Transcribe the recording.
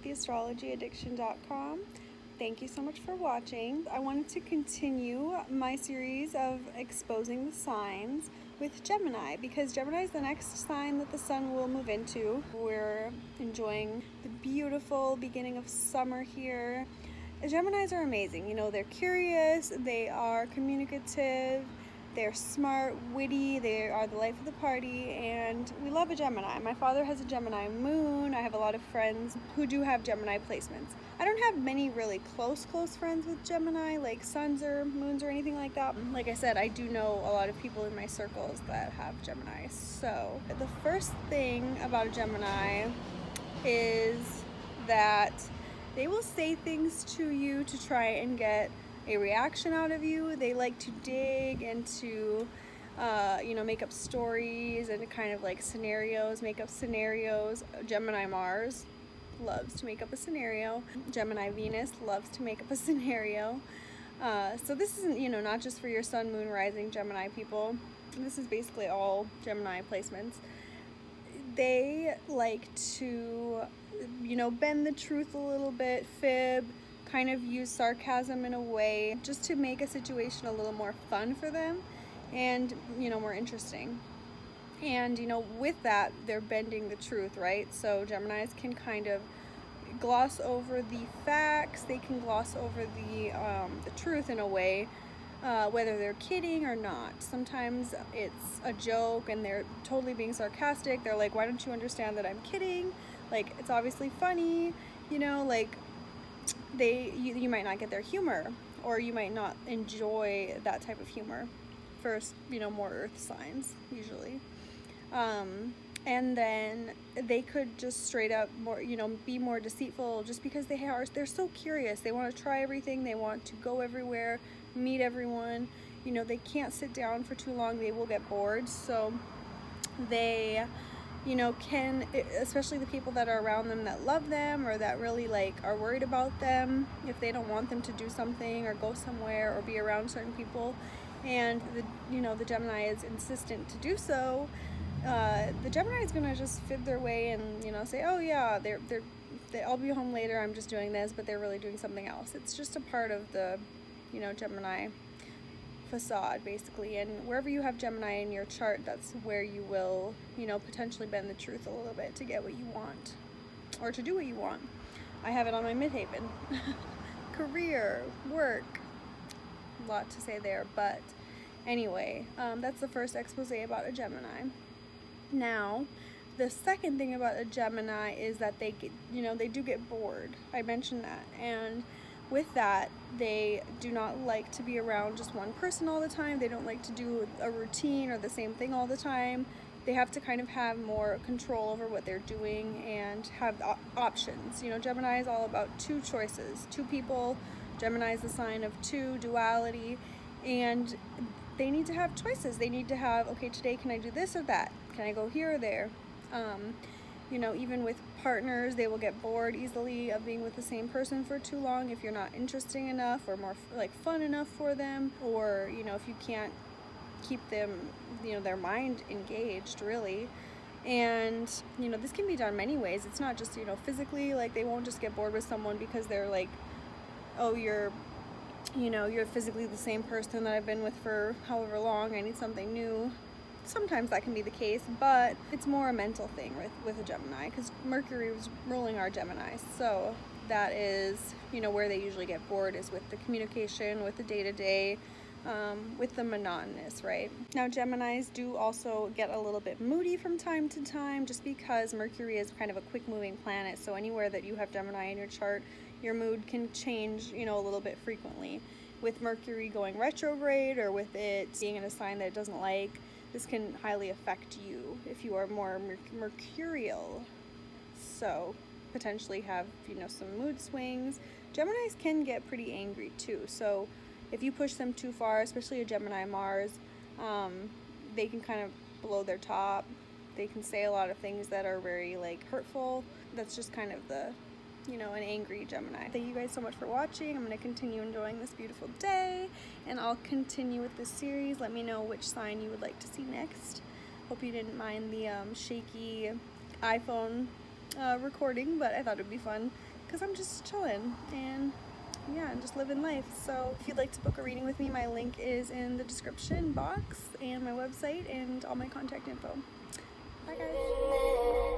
with theastrologyaddiction.com. Thank you so much for watching. I wanted to continue my series of exposing the signs with Gemini, because Gemini is the next sign that the sun will move into. We're enjoying the beautiful beginning of summer here. Geminis are amazing. You know, they're curious, they are communicative, they're smart, witty, they are the life of the party, and we love a Gemini. My father has a Gemini moon. I have a lot of friends who do have Gemini placements. I don't have many really close friends with Gemini, like suns or moons or anything like that. Like I said, I do know a lot of people in my circles that have Gemini. So the first thing about a Gemini is that they will say things to you to try and get a reaction out of you. They like to dig into, make up stories and kind of like scenarios, make up scenarios. Gemini Mars loves to make up a scenario. Gemini Venus loves to make up a scenario. So this isn't, not just for your sun, moon, rising Gemini people. This is basically all Gemini placements. They like to, bend the truth a little bit, fib, kind of use sarcasm in a way just to make a situation a little more fun for them and, more interesting. And, with that, they're bending the truth, right? So Geminis can kind of gloss over the facts. They can gloss over the truth in a way, whether they're kidding or not. Sometimes it's a joke and they're totally being sarcastic. They're like, why don't you understand that I'm kidding? Like, it's obviously funny, like you might not get their humor, or you might not enjoy that type of humor for, more earth signs usually. And then they could just straight up be more deceitful just because they're so curious. They want to try everything. They want to go everywhere, meet everyone. They can't sit down for too long. They will get bored. So they, can, especially the people that are around them that love them or that really are worried about them, if they don't want them to do something or go somewhere or be around certain people, and the Gemini is insistent to do so, the Gemini is gonna just fib their way and say, oh yeah, I'll be home later, I'm just doing this, but they're really doing something else. It's just a part of the Gemini facade, basically. And wherever you have Gemini in your chart, that's where you will potentially bend the truth a little bit to get what you want or to do what you want. I have it on my midhaven. Career, work, a lot to say there, but anyway, that's the first expose about a Gemini. Now, the second thing about a Gemini is that they get, they do get bored. I mentioned that, and with that, they do not like to be around just one person all the time. They don't like to do a routine or the same thing all the time. They have to kind of have more control over what they're doing and have options. Gemini is all about two choices, two people. Gemini is the sign of two, duality, and they need to have choices. They need to have, okay, today can I do this or that? Can I go here or there? Even with partners, they will get bored easily of being with the same person for too long if you're not interesting enough or more fun enough for them, or if you can't keep them, their mind engaged, really. And this can be done many ways. It's not just physically, they won't just get bored with someone because they're like, oh, you're physically the same person that I've been with for however long, I need something new. Sometimes that can be the case, but it's more a mental thing with a Gemini, because Mercury was ruling our Gemini. So that is, where they usually get bored, is with the communication, with the day-to-day, with the monotonous, right? Now, Geminis do also get a little bit moody from time to time, just because Mercury is kind of a quick-moving planet. So anywhere that you have Gemini in your chart, your mood can change, a little bit frequently. With Mercury going retrograde, or with it being in a sign that it doesn't like, this can highly affect you if you are more mercurial. So potentially have, some mood swings. Geminis can get pretty angry too. So if you push them too far, especially a Gemini Mars, they can kind of blow their top. They can say a lot of things that are very hurtful. That's just kind of the an angry Gemini. Thank you guys so much for watching. I'm going to continue enjoying this beautiful day, and I'll continue with this series. Let me know which sign you would like to see next. Hope you didn't mind the shaky iPhone recording, but I thought it would be fun because I'm just chilling and yeah, and just living life. So if you'd like to book a reading with me, my link is in the description box and my website and all my contact info. Bye guys.